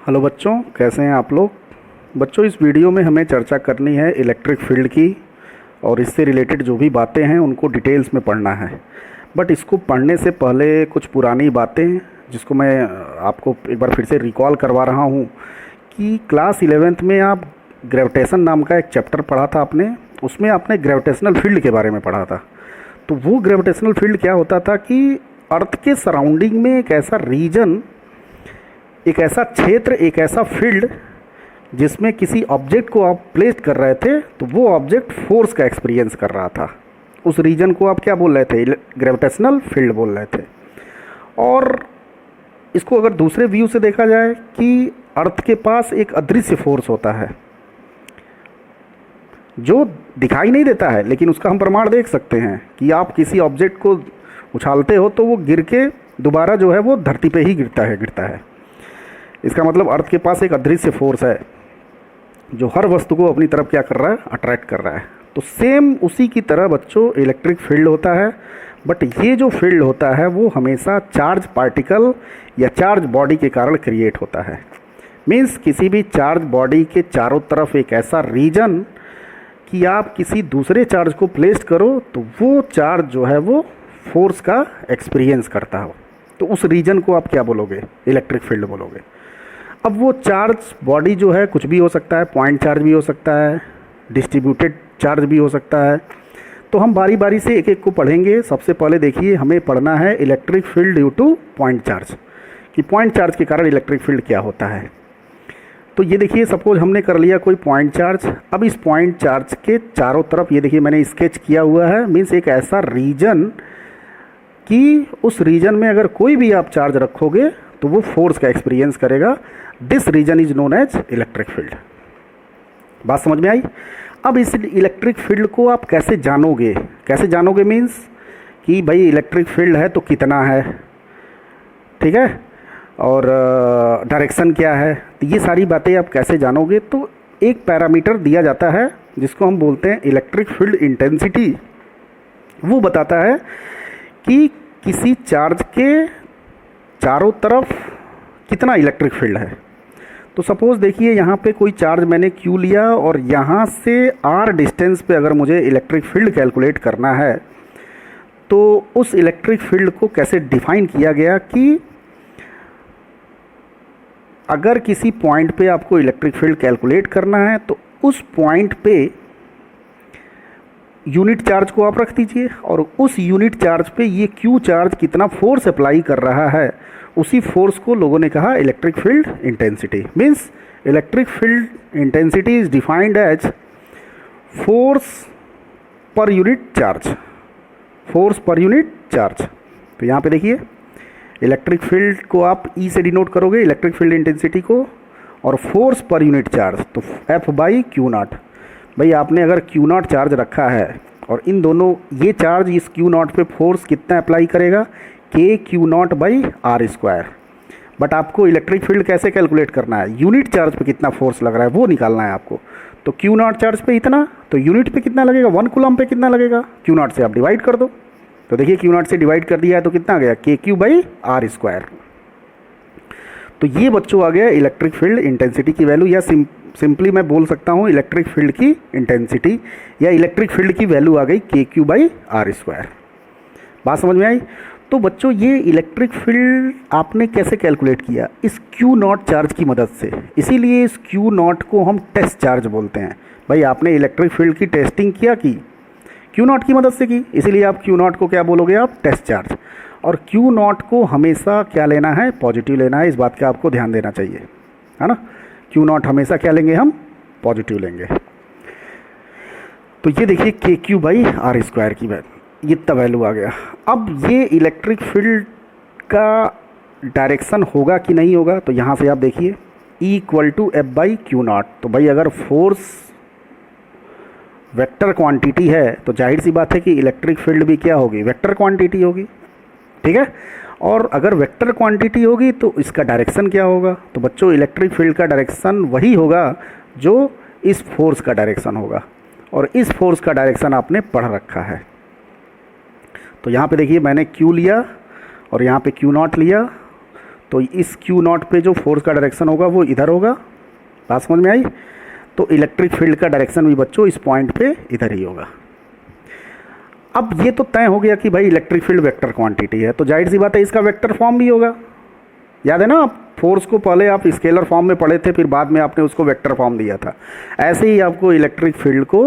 Hello बच्चों, कैसे हैं आप लोग। बच्चों, इस वीडियो में हमें चर्चा करनी है इलेक्ट्रिक फील्ड की और इससे रिलेटेड जो भी बातें हैं उनको डिटेल्स में पढ़ना है। बट इसको पढ़ने से पहले कुछ पुरानी बातें जिसको मैं आपको एक बार फिर से रिकॉल करवा रहा हूँ कि क्लास 11th में आप ग्रेविटेशन नाम का एक चैप्टर पढ़ा था आपने। उसमें आपने ग्रेविटेशनल फील्ड के बारे में पढ़ा था। तो वो ग्रेविटेशनल फील्ड क्या होता था कि अर्थ के सराउंडिंग में एक ऐसा रीजन, एक ऐसा क्षेत्र, एक ऐसा फील्ड जिसमें किसी ऑब्जेक्ट को आप प्लेस कर रहे थे तो वो ऑब्जेक्ट फोर्स का एक्सपीरियंस कर रहा था। उस रीजन को आप क्या बोल रहे थे? ग्रेविटेशनल फील्ड बोल रहे थे। और इसको अगर दूसरे व्यू से देखा जाए कि अर्थ के पास एक अदृश्य फोर्स होता है जो दिखाई नहीं देता है, लेकिन उसका हम प्रमाण देख सकते हैं कि आप किसी ऑब्जेक्ट को उछालते हो तो वो गिर के दोबारा जो है वो धरती पे ही गिरता है। इसका मतलब अर्थ के पास एक अदृश्य फोर्स है जो हर वस्तु को अपनी तरफ क्या कर रहा है? अट्रैक्ट कर रहा है। तो सेम उसी की तरह बच्चों इलेक्ट्रिक फील्ड होता है। बट ये जो फील्ड होता है वो हमेशा चार्ज पार्टिकल या चार्ज बॉडी के कारण क्रिएट होता है। मीन्स किसी भी चार्ज बॉडी के चारों तरफ एक ऐसा रीजन कि आप किसी दूसरे चार्ज को प्लेस करो तो वो चार्ज जो है वो फोर्स का एक्सपीरियंस करता हो, तो उस रीजन को आप क्या बोलोगे? इलेक्ट्रिक फील्ड बोलोगे। अब वो चार्ज बॉडी जो है कुछ भी हो सकता है, पॉइंट चार्ज भी हो सकता है, डिस्ट्रीब्यूटेड चार्ज भी हो सकता है। तो हम बारी बारी से एक एक को पढ़ेंगे। सबसे पहले देखिए, हमें पढ़ना है electric field due two point charge, कि पॉइंट चार्ज के कारण इलेक्ट्रिक फील्ड क्या होता है। तो ये देखिए, सपोज हमने कर लिया कोई पॉइंट चार्ज। अब इस पॉइंट चार्ज के चारों तरफ ये देखिए मैंने स्केच किया हुआ है। मीन्स एक ऐसा रीजन कि उस रीजन में अगर कोई भी आप चार्ज रखोगे तो वो फोर्स का एक्सपीरियंस करेगा। This region is known as electric field. बात समझ में आई? अब इस इलेक्ट्रिक फील्ड को आप कैसे जानोगे? कैसे जानोगे मीन्स कि भाई इलेक्ट्रिक फील्ड है तो कितना है, ठीक है, और डायरेक्शन क्या है। तो ये सारी बातें आप कैसे जानोगे? तो एक पैरामीटर दिया जाता है जिसको हम बोलते हैं इलेक्ट्रिक फील्ड इंटेंसिटी। वो बताता है कि किसी चार्ज के चारों तरफ कितना इलेक्ट्रिक फील्ड है। तो सपोज़ देखिए, यहाँ पे कोई चार्ज मैंने Q लिया और यहाँ से R डिस्टेंस पे अगर मुझे इलेक्ट्रिक फील्ड कैलकुलेट करना है तो उस इलेक्ट्रिक फील्ड को कैसे डिफाइन किया गया कि अगर किसी पॉइंट पे आपको इलेक्ट्रिक फील्ड कैलकुलेट करना है तो उस पॉइंट पे यूनिट चार्ज को आप रख दीजिए और उस यूनिट चार्ज पे ये Q चार्ज कितना फोर्स अप्लाई कर रहा है, उसी फोर्स को लोगों ने कहा electric field intensity. Means electric field intensity is defined as force per unit charge. Force per unit charge. तो यहाँ पे देखिए, इलेक्ट्रिक फील्ड को आप E से डिनोट करोगे, इलेक्ट्रिक फील्ड इंटेंसिटी को, और फोर्स पर यूनिट चार्ज तो F/Q0। भाई आपने अगर Q0 चार्ज रखा है और इन दोनों ये चार्ज इस Q0 पे फोर्स कितना अप्लाई करेगा? KQ0/R²। बट आपको इलेक्ट्रिक फील्ड कैसे कैलकुलेट करना है? यूनिट चार्ज पे कितना फोर्स लग रहा है वो निकालना है आपको। तो Q0 चार्ज पे इतना, तो यूनिट पे कितना लगेगा? 1 कूलम पे कितना लगेगा? Q0 से आप डिवाइड कर दो। तो देखिए Q0 से डिवाइड कर दिया है तो कितना आ गया? KQ/R²। तो ये बच्चों आ गया इलेक्ट्रिक फील्ड इंटेंसिटी की वैल्यू, या सिंपली मैं बोल सकता हूँ इलेक्ट्रिक फील्ड की इंटेंसिटी, या इलेक्ट्रिक फील्ड की वैल्यू आ गई KQ/R²। बात समझ में आई? तो बच्चों ये इलेक्ट्रिक फील्ड आपने कैसे कैलकुलेट किया? इस Q0 चार्ज की मदद से। इसीलिए इस Q0 को हम टेस्ट चार्ज बोलते हैं। भाई आपने इलेक्ट्रिक फील्ड की टेस्टिंग किया की Q0 की मदद से की, इसीलिए आप Q0 को क्या बोलोगे? आप टेस्ट चार्ज। और Q0 को हमेशा क्या लेना है? पॉजिटिव लेना है। इस बात का आपको ध्यान देना चाहिए, है ना। Q0 हमेशा क्या लेंगे? हम पॉजिटिव लेंगे। तो ये देखिए KQ/R² की वैल्यू, ये इतना वैल्यू आ गया। अब ये इलेक्ट्रिक फील्ड का डायरेक्शन होगा कि नहीं होगा? तो यहाँ से आप देखिए E = F/Q0। तो भाई अगर फोर्स वेक्टर क्वांटिटी है तो जाहिर सी बात है कि इलेक्ट्रिक फील्ड भी क्या होगी? वेक्टर क्वांटिटी होगी, ठीक है। और अगर वेक्टर क्वांटिटी होगी तो इसका डायरेक्शन क्या होगा? तो बच्चों इलेक्ट्रिक फील्ड का डायरेक्शन वही होगा जो इस फोर्स का डायरेक्शन होगा, और इस फोर्स का डायरेक्शन आपने पढ़ रखा है। तो यहाँ पे देखिए मैंने Q लिया और यहाँ पे Q0 लिया, तो इस क्यू नॉट पे जो फोर्स का डायरेक्शन होगा वो इधर होगा। बात समझ में आई? तो इलेक्ट्रिक फील्ड का डायरेक्शन भी बच्चों इस पॉइंट पे इधर ही होगा। अब ये तो तय हो गया कि भाई इलेक्ट्रिक फील्ड वेक्टर क्वांटिटी है, तो जाहिर सी बात है इसका वेक्टर फॉर्म भी होगा। याद है ना, आप फोर्स को पहले आप स्केलर फॉर्म में पढ़े थे, फिर बाद में आपने उसको वेक्टर फॉर्म दिया था। ऐसे ही आपको इलेक्ट्रिक फील्ड को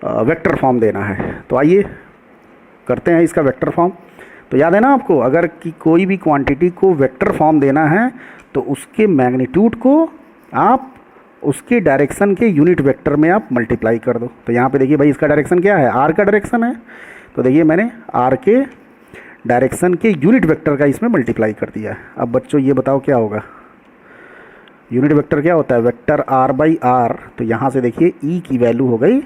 वेक्टर फॉर्म देना है। तो आइए करते हैं इसका वेक्टर फॉर्म। तो याद है ना आपको, अगर कि कोई भी क्वांटिटी को वेक्टर फॉर्म देना है तो उसके मैग्नीट्यूड को आप उसके डायरेक्शन के यूनिट वेक्टर में आप मल्टीप्लाई कर दो। तो यहाँ पे देखिए भाई इसका डायरेक्शन क्या है, आर का डायरेक्शन है, तो देखिए मैंने आर के डायरेक्शन के यूनिट वेक्टर का इसमें मल्टीप्लाई कर दिया है। अब बच्चों ये बताओ क्या होगा, यूनिट वेक्टर क्या होता है, वेक्टर आर बाई आर। तो यहाँ से देखिए ई की वैल्यू हो गई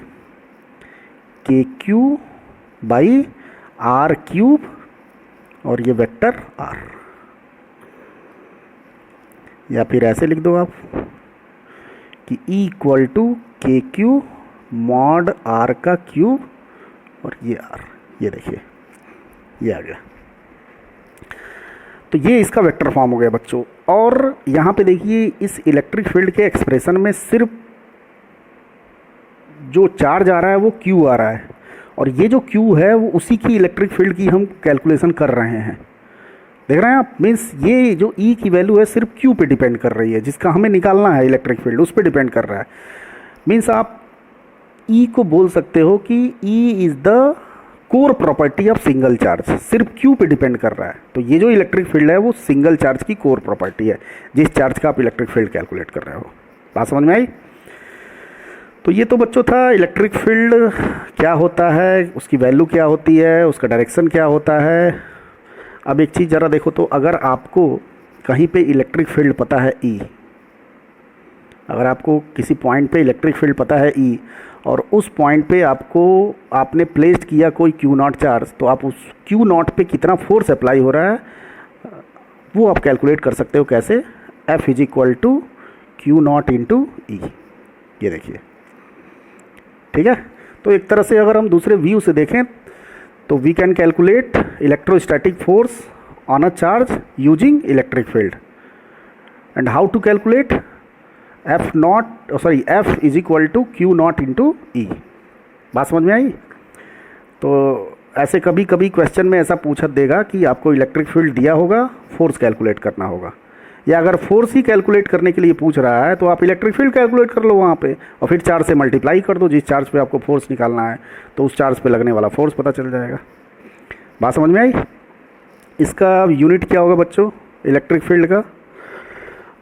के क्यू बाई आर क्यूब, और ये वेक्टर आर, या फिर ऐसे लिख दो आप कि ई इक्वल टू के क्यू मॉड आर का क्यूब, और ये आर, ये देखिए ये आ गया। तो ये इसका वेक्टर फॉर्म हो गया बच्चों। और यहाँ पे देखिए इस इलेक्ट्रिक फील्ड के एक्सप्रेशन में सिर्फ जो चार्ज आ रहा है वो क्यू आ रहा है, और ये जो क्यू है वो उसी की इलेक्ट्रिक फील्ड की हम कैलकुलेशन कर रहे हैं। देख रहे हैं आप, मीन्स ये जो ई की वैल्यू है सिर्फ क्यू पे डिपेंड कर रही है, जिसका हमें निकालना है इलेक्ट्रिक फील्ड, उस पर डिपेंड कर रहा है। मीन्स आप ई को बोल सकते हो कि E is the core property of single charge, सिर्फ क्यू पे डिपेंड कर रहा है। तो ये जो इलेक्ट्रिक फील्ड है वो सिंगल चार्ज की कोर प्रॉपर्टी है, जिस चार्ज का आप इलेक्ट्रिक फील्ड कैलकुलेट कर रहे हो। बात समझ में आई? तो ये तो बच्चों था इलेक्ट्रिक फील्ड क्या होता है, उसकी वैल्यू क्या होती है, उसका डायरेक्शन क्या होता है। अब एक चीज़ ज़रा देखो, तो अगर आपको कहीं पे इलेक्ट्रिक फील्ड पता है ई, अगर आपको किसी पॉइंट पे इलेक्ट्रिक फील्ड पता है ई, और उस पॉइंट पे आपने प्लेस्ड किया कोई क्यू नॉट चार्ज, तो आप उस क्यू नॉट पे कितना फोर्स अप्लाई हो रहा है वो आप कैलकुलेट कर सकते हो। कैसे? F is equal to Q naught into E, ये देखिए, ठीक है। तो एक तरह से अगर हम दूसरे व्यू से देखें तो we can calculate electrostatic force on a charge using electric field. And how to calculate? F is equal to Q naught into E. बात समझ में आई? तो ऐसे कभी कभी क्वेश्चन में ऐसा पूछा देगा कि आपको इलेक्ट्रिक फील्ड दिया होगा, फोर्स कैलकुलेट करना होगा, या अगर फोर्स ही कैलकुलेट करने के लिए पूछ रहा है तो आप इलेक्ट्रिक फील्ड कैलकुलेट कर लो वहाँ पे, और फिर चार्ज से मल्टीप्लाई कर दो, जिस चार्ज पे आपको फोर्स निकालना है तो उस चार्ज पे लगने वाला फोर्स पता चल जाएगा। बात समझ में आई? इसका यूनिट क्या होगा बच्चों इलेक्ट्रिक फील्ड का?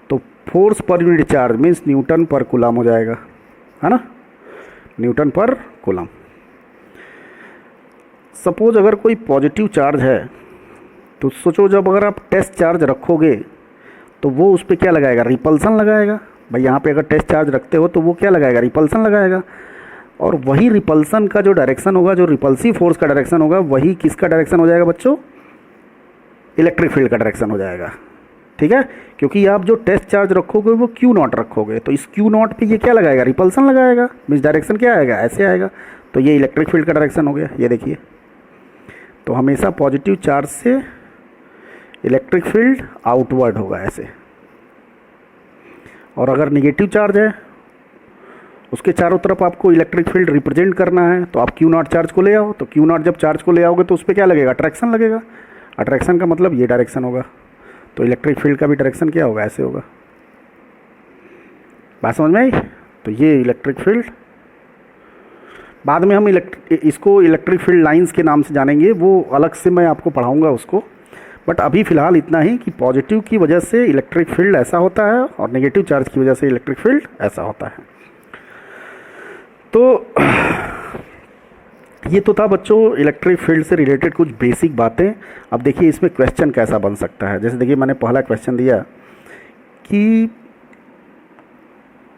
तो force per unit charge means Newton पर कूलम हो जाएगा, है ना, न्यूटन पर कूलम। सपोज अगर कोई पॉजिटिव चार्ज है तो सोचो जब अगर आप टेस्ट चार्ज रखोगे तो वो उस पर क्या लगाएगा, रिपल्सन लगाएगा। भाई यहाँ पे अगर टेस्ट चार्ज रखते हो तो वो क्या लगाएगा, रिपल्सन लगाएगा। और वही रिपल्सन का जो डायरेक्शन होगा, जो रिपल्सिव फोर्स का डायरेक्शन होगा, वही किसका डायरेक्शन हो जाएगा बच्चों, इलेक्ट्रिक फील्ड का डायरेक्शन हो जाएगा। ठीक है, क्योंकि आप जो टेस्ट चार्ज रखोगे वो क्यू नॉट रखोगे, तो इस क्यू नॉट पे ये क्या लगाएगा, रिपल्सन लगाएगा। मीन्स डायरेक्शन क्या आएगा, ऐसे आएगा। तो ये इलेक्ट्रिक फील्ड का डायरेक्शन हो गया, ये देखिए। तो हमेशा पॉजिटिव चार्ज से इलेक्ट्रिक फील्ड आउटवर्ड होगा ऐसे, और अगर निगेटिव चार्ज है उसके चारों तरफ आपको इलेक्ट्रिक फील्ड रिप्रेजेंट करना है तो आप क्यू नॉट चार्ज को ले आओ। तो क्यू नॉट जब चार्ज को ले आओगे तो उस पर क्या लगेगा, अट्रैक्शन लगेगा। अट्रैक्शन का मतलब ये डायरेक्शन होगा, तो इलेक्ट्रिक फील्ड का भी डायरेक्शन क्या होगा, ऐसे होगा। बात समझ में आई? तो ये इलेक्ट्रिक फील्ड, बाद में हम इसको इलेक्ट्रिक फील्ड लाइंस के नाम से जानेंगे, वो अलग से मैं आपको पढ़ाऊंगा उसको। बट अभी फ़िलहाल इतना ही कि पॉजिटिव की वजह से इलेक्ट्रिक फील्ड ऐसा होता है और नेगेटिव चार्ज की वजह से इलेक्ट्रिक फील्ड ऐसा होता है। तो ये तो था बच्चों इलेक्ट्रिक फील्ड से रिलेटेड कुछ बेसिक बातें। अब देखिए इसमें क्वेश्चन कैसा बन सकता है। जैसे देखिए मैंने पहला क्वेश्चन दिया कि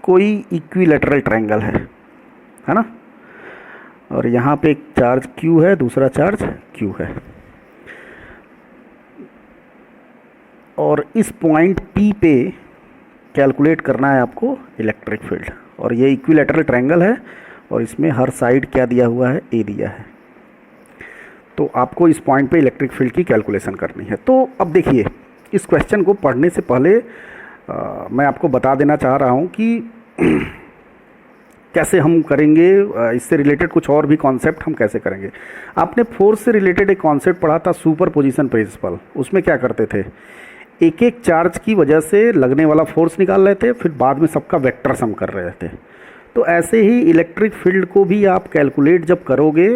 कोई इक्विलैटरल ट्रायंगल है ना, और यहाँ पे एक चार्ज Q है, दूसरा चार्ज Q है, और इस पॉइंट P पे कैलकुलेट करना है आपको इलेक्ट्रिक फील्ड। और ये इक्विलैटरल ट्रायंगल है और इसमें हर साइड क्या दिया हुआ है, A दिया है। तो आपको इस पॉइंट पे इलेक्ट्रिक फील्ड की कैलकुलेशन करनी है। तो अब देखिए इस क्वेश्चन को पढ़ने से पहले मैं आपको बता देना चाह रहा हूँ कि कैसे हम करेंगे, इससे रिलेटेड कुछ और भी कॉन्सेप्ट हम कैसे करेंगे। आपने फोर्स से रिलेटेड एक कॉन्सेप्ट पढ़ा था, सुपर पोजिशन प्रिंसिपल। उसमें क्या करते थे, एक एक चार्ज की वजह से लगने वाला फोर्स निकाल रहे थे, फिर बाद में सबका वेक्टर सम कर रहे थे। तो ऐसे ही इलेक्ट्रिक फील्ड को भी आप कैलकुलेट जब करोगे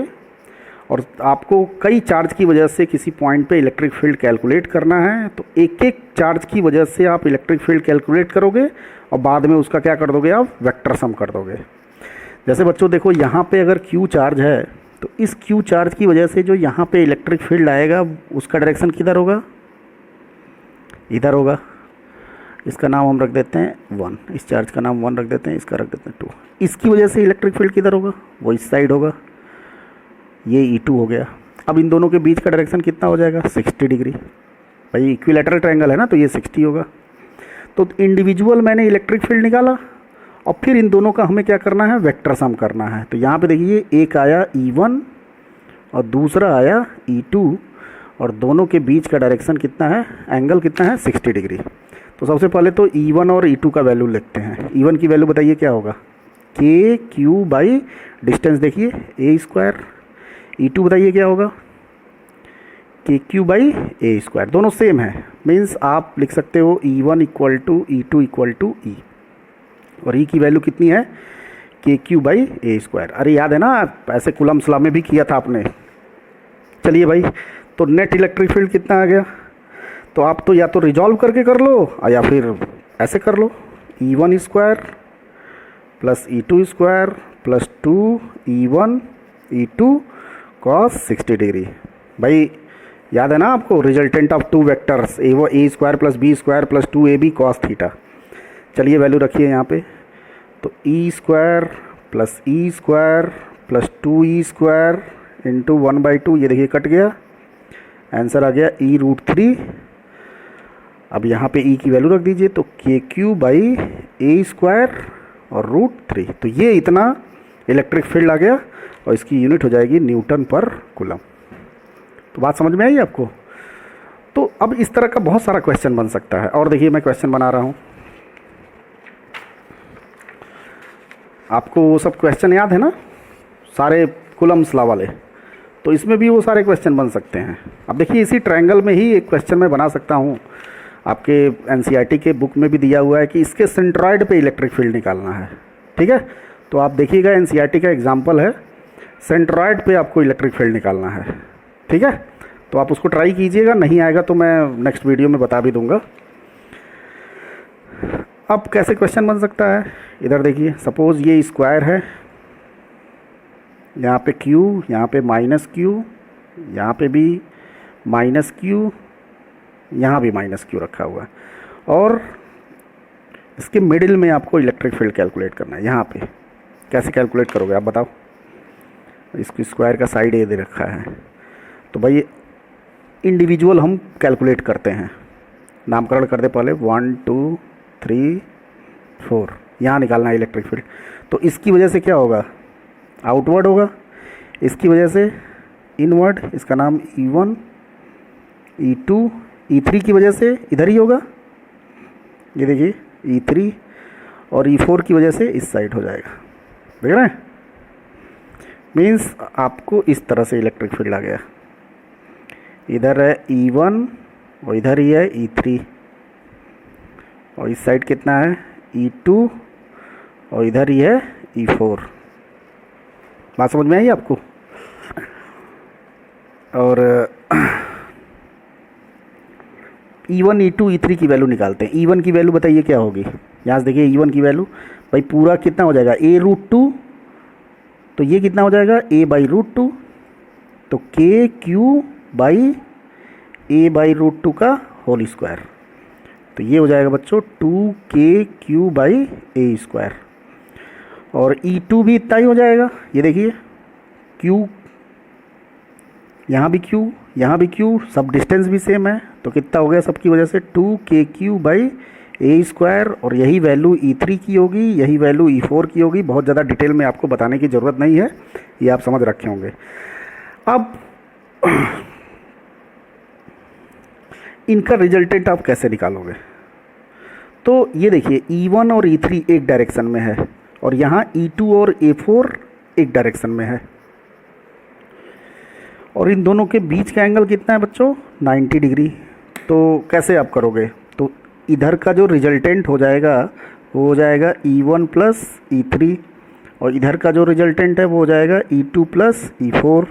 और आपको कई चार्ज की वजह से किसी पॉइंट पे इलेक्ट्रिक फील्ड कैलकुलेट करना है, तो एक एक चार्ज की वजह से आप इलेक्ट्रिक फील्ड कैलकुलेट करोगे और बाद में उसका क्या कर दोगे, आप वेक्टर सम कर दोगे। जैसे बच्चों देखो, यहाँ पे अगर Q चार्ज है तो इस Q चार्ज की वजह से जो यहाँ पे इलेक्ट्रिक फील्ड आएगा उसका डायरेक्शन किधर होगा, इधर होगा। इसका नाम हम रख देते हैं 1, इस चार्ज का नाम 1 रख देते हैं, इसका रख देते हैं 2। इसकी वजह से इलेक्ट्रिक फील्ड किधर होगा, वो इस साइड होगा, ये E2 हो गया। अब इन दोनों के बीच का डायरेक्शन कितना हो जाएगा, 60 डिग्री। भाई इक्विलैटरल ट्रायंगल है ना, तो ये 60 होगा। तो इंडिविजुअल मैंने इलेक्ट्रिक फील्ड निकाला और फिर इन दोनों का हमें क्या करना है, वेक्टर सम करना है। तो यहाँ पे देखिए, एक आया E1 और दूसरा आया E2 और दोनों के बीच का डायरेक्शन कितना है, एंगल कितना है, 60 डिग्री। तो सबसे पहले तो E1 और E2 का वैल्यू लिखते हैं। E1 की वैल्यू बताइए क्या होगा, KQ बाई डिस्टेंस देखिए A²। E2 बताइए क्या होगा, KQ बाई A²। दोनों सेम है, मीन्स आप लिख सकते हो E1 equal to E2 equal to E। और E की वैल्यू कितनी है, KQ बाई A²। अरे याद है ना, ऐसे कूलम्ब्स लॉ में भी किया था आपने। चलिए भाई, तो नेट इलेक्ट्रिक फील्ड कितना आ गया, तो आप तो या तो रिजॉल्व करके कर लो या फिर ऐसे कर लो, E1² plus E2² plus 2E1 E2 cos 60 degree. भाई याद है ना आपको, resultant of two vectors A² plus B² plus 2AB cos theta. चलिए वैल्यू रखिए यहाँ पे, तो E² plus E² plus 2E² into 1/2, ये देखिए कट गया, आंसर आ गया E√3। अब यहाँ पे E की वैल्यू रख दीजिए, तो KQ बाई A² और √3। तो ये इतना इलेक्ट्रिक फील्ड आ गया और इसकी यूनिट हो जाएगी न्यूटन पर कूलम। तो बात समझ में आई आपको। तो अब इस तरह का बहुत सारा क्वेश्चन बन सकता है। और देखिए मैं क्वेश्चन बना रहा हूँ, आपको वो सब क्वेश्चन याद है ना, सारे कूलम्ब्स लॉ वाले, तो इसमें भी वो सारे क्वेश्चन बन सकते हैं। अब देखिए, इसी ट्रायंगल में ही एक क्वेश्चन मैं बना सकता हूँ। आपके एनसीईआरटी के बुक में भी दिया हुआ है कि इसके सेंट्रॉइड पे इलेक्ट्रिक फील्ड निकालना है। ठीक है, तो आप देखिएगा, एनसीईआरटी का एग्जाम्पल है, सेंट्रॉइड पे आपको इलेक्ट्रिक फील्ड निकालना है। ठीक है, तो आप उसको ट्राई कीजिएगा, नहीं आएगा तो मैं नेक्स्ट वीडियो में बता भी दूंगा। अब कैसे क्वेश्चन बन सकता है, इधर देखिए, सपोज़ ये स्क्वायर है, यहाँ पे Q, यहाँ पे -Q, यहाँ पे भी -Q, यहाँ भी -Q रखा हुआ है, और इसके मिडिल में आपको इलेक्ट्रिक फील्ड कैलकुलेट करना है। यहाँ पे कैसे कैलकुलेट करोगे आप बताओ, इसकी स्क्वायर का साइड ये दे रखा है, तो भाई इंडिविजुअल हम कैलकुलेट करते हैं, नामकरण कर दे पहले, 1 2 3 4, यहाँ निकालना है इलेक्ट्रिक फील्ड। तो इसकी वजह से क्या होगा, आउटवर्ड होगा, इसकी वजह से इनवर्ड, इसका नाम E1 E2 E3 की वजह से इधर ही होगा, ये देखिए E3, और E4 की वजह से इस साइड हो जाएगा। देख रहे हैं, मीन्स आपको इस तरह से इलेक्ट्रिक फील्ड आ गया, इधर है E1 और इधर ही है E3, और इस साइड कितना है E2 और इधर ही है E4। बात समझ में आई आपको। और E1 E2 E3 की वैल्यू निकालते हैं। E1 की वैल्यू बताइए क्या होगी, यहाँ से देखिए E1 की वैल्यू, भाई पूरा कितना हो जाएगा, A√2, तो ये कितना हो जाएगा A/√2, तो KQ बाई A/√2 का होल स्क्वायर, तो ये हो जाएगा बच्चों 2KQ बाई A²। और E2 भी इतना ही हो जाएगा, ये देखिए Q, यहाँ भी Q, यहाँ भी Q, सब डिस्टेंस भी सेम है, तो कितना हो गया सबकी वजह से 2KQ बाई A²। और यही वैल्यू E3 की होगी, यही वैल्यू E4 की होगी। बहुत ज़्यादा डिटेल में आपको बताने की ज़रूरत नहीं है, ये आप समझ रखे होंगे। अब इनका रिजल्टेंट आप कैसे निकालोगे? तो ये देखिए E1 और E3 एक डायरेक्शन में है और यहाँ E2 और A4 एक डायरेक्शन में है, और इन दोनों के बीच का एंगल कितना है बच्चों? 90 डिग्री। तो कैसे आप करोगे? तो इधर का जो रिजल्टेंट हो जाएगा वो हो जाएगा E1 प्लस E3, और इधर का जो रिजल्टेंट है वो हो जाएगा E2 प्लस E4,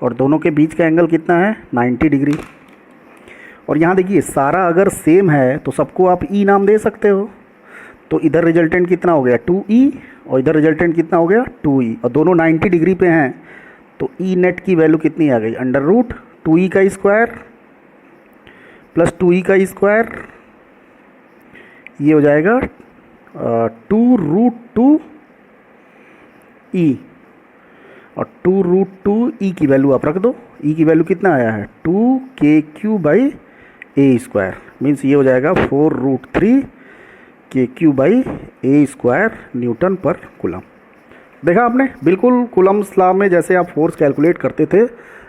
और दोनों के बीच का एंगल कितना है? 90 डिग्री। और यहाँ देखिए सारा अगर सेम है तो सबको आप E नाम दे सकते हो। तो इधर रिजल्टेंट कितना हो गया? 2E, और इधर रिजल्टेंट कितना हो गया? 2E, और दोनों 90 डिग्री पे हैं। तो E नेट की वैल्यू कितनी आ गई? अंडर रूट 2E का स्क्वायर प्लस 2E का स्क्वायर, ये हो जाएगा 2√2E, और 2√2E की वैल्यू आप रख दो। E की वैल्यू कितना आया है? 2KQ/A², मीन्स ये हो जाएगा 4√3KQ/A² न्यूटन पर कूलम। देखा आपने, बिल्कुल कूलम्स लॉ में जैसे आप फोर्स कैलकुलेट करते थे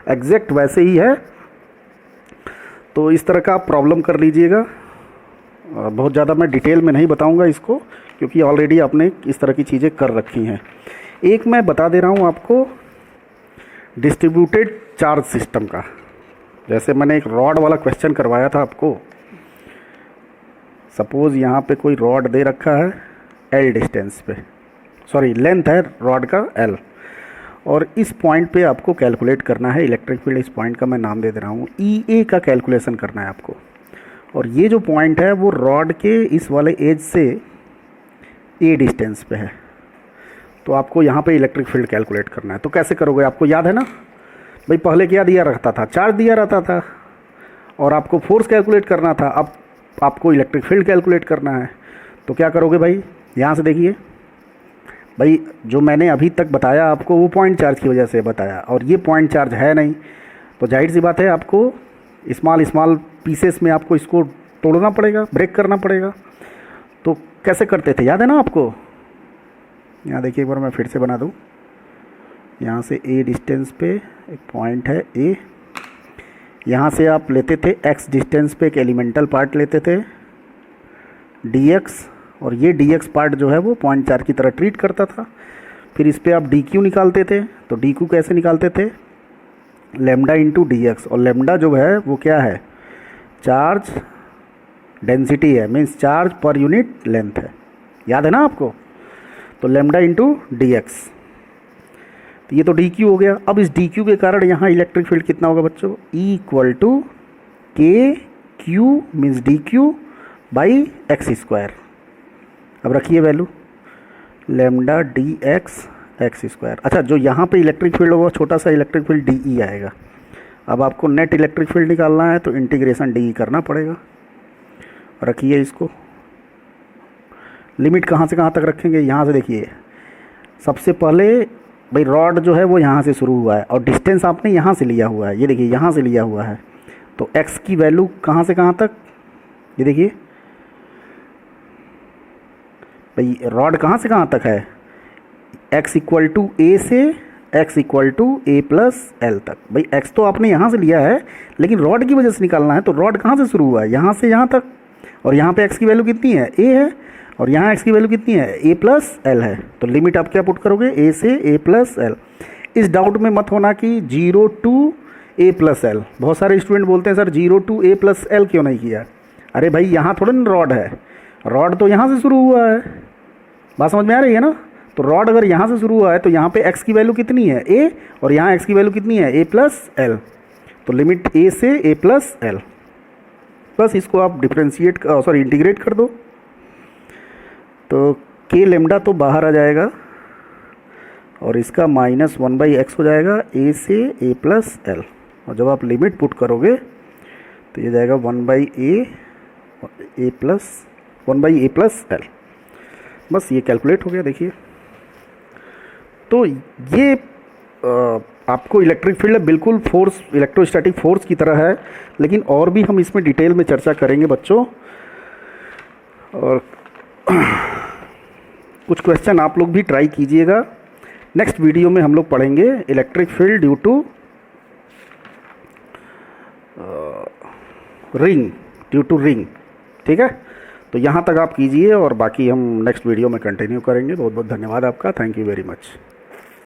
एग्जैक्ट वैसे ही है। तो इस तरह का आप प्रॉब्लम कर लीजिएगा। बहुत ज़्यादा मैं डिटेल में नहीं बताऊंगा इसको, क्योंकि ऑलरेडी आपने इस तरह की चीज़ें कर रखी हैं। एक मैं बता दे रहा हूँ आपको डिस्ट्रीब्यूटेड चार्ज सिस्टम का। जैसे मैंने एक रॉड वाला क्वेश्चन करवाया था आपको। सपोज़ यहाँ पे कोई रॉड दे रखा है L डिस्टेंस पे, सॉरी लेंथ है रॉड का L, और इस पॉइंट पे आपको कैलकुलेट करना है इलेक्ट्रिक फील्ड। इस पॉइंट का मैं नाम दे रहा हूँ EA का कैलकुलेशन करना है आपको। और ये जो पॉइंट है वो रॉड के इस वाले एज से A डिस्टेंस पे है। तो आपको यहाँ पे इलेक्ट्रिक फील्ड कैलकुलेट करना है। तो कैसे करोगे? आपको याद है ना भाई, पहले क्या दिया रहता था? चार्ज दिया रहता था, और आपको फोर्स कैलकुलेट करना था। अब आपको इलेक्ट्रिक फील्ड कैलकुलेट करना है। तो क्या करोगे भाई? यहाँ से देखिए भाई, जो मैंने अभी तक बताया आपको वो पॉइंट चार्ज की वजह से बताया, और ये पॉइंट चार्ज है नहीं। तो जाहिर सी बात है आपको स्मॉल स्मॉल पीसेस में आपको इसको तोड़ना पड़ेगा, ब्रेक करना पड़ेगा। तो कैसे करते थे, याद है ना आपको? यहाँ देखिए एक बार मैं फिर से बना दूँ। यहाँ से A डिस्टेंस पे एक पॉइंट है A, यहाँ से आप लेते थे X डिस्टेंस पे एक एलिमेंटल पार्ट लेते थे dx, और ये dx पार्ट जो है वो पॉइंट चार्ज की तरह ट्रीट करता था। फिर इस पर आप dq निकालते थे। तो dq कैसे निकालते थे? लेमडा इंटू dx, और लेमडा जो है वो क्या है? चार्ज डेंसिटी है, means charge per unit length है। याद है ना आपको? तो लेमडा इंटू dx, तो ये तो dq हो गया। अब इस dq के कारण यहाँ इलेक्ट्रिक फील्ड कितना होगा बच्चों? E = KQ means dq/x²। अब रखिए वैल्यू लेमडा dx/x²। अच्छा, जो यहाँ पे इलेक्ट्रिक फील्ड होगा छोटा सा इलेक्ट्रिक फील्ड DE आएगा। अब आपको नेट इलेक्ट्रिक फील्ड निकालना है तो इंटीग्रेशन DE करना पड़ेगा। रखिए इसको। लिमिट कहाँ से कहाँ तक रखेंगे? यहाँ से देखिए, सबसे पहले भाई रॉड जो है वो यहाँ से शुरू हुआ है, और डिस्टेंस आपने यहाँ से लिया हुआ है। ये देखिए यहाँ से लिया हुआ है। तो x की वैल्यू कहाँ से कहाँ तक? ये देखिए भाई रॉड कहाँ से कहाँ तक है? x = A से x = A+L तक। भाई x तो आपने यहाँ से लिया है, लेकिन रॉड की वजह से निकालना है। तो रॉड कहाँ से शुरू हुआ है? यहाँ से यहाँ तक। और यहाँ पे x की वैल्यू कितनी है? A है, और यहाँ x की वैल्यू कितनी है? A+L है। तो लिमिट आप क्या पुट करोगे? A से A+L। इस डाउट में मत होना कि 0 to A+L। बहुत सारे स्टूडेंट बोलते हैं सर 0 to A+L क्यों नहीं किया? अरे भाई यहाँ थोड़ा ना रॉड है, रॉड तो यहाँ से शुरू हुआ है। बात समझ में आ रही है ना? तो रॉड अगर यहाँ से शुरू हुआ है तो यहाँ पे x की वैल्यू कितनी है? A, और यहाँ x की वैल्यू कितनी है? A+L। तो लिमिट A से A+L, बस इसको आप डिफ्रेंशिएट इंटीग्रेट कर दो। तो k लेमडा तो बाहर आ जाएगा, और इसका -1/x हो जाएगा A से A+L। और जब आप लिमिट पुट करोगे तो ये जाएगा 1/A+L। बस ये कैलकुलेट हो गया। देखिए, तो ये आपको इलेक्ट्रिक फील्ड बिल्कुल फोर्स, इलेक्ट्रोस्टैटिक फोर्स की तरह है, लेकिन और भी हम इसमें डिटेल में चर्चा करेंगे बच्चों। और कुछ क्वेश्चन आप लोग भी ट्राई कीजिएगा। नेक्स्ट वीडियो में हम लोग पढ़ेंगे electric field due to ring, due to ring. ठीक है, तो यहाँ तक आप कीजिए और बाकी हम नेक्स्ट वीडियो में कंटिन्यू करेंगे। बहुत बहुत धन्यवाद आपका, थैंक यू वेरी मच।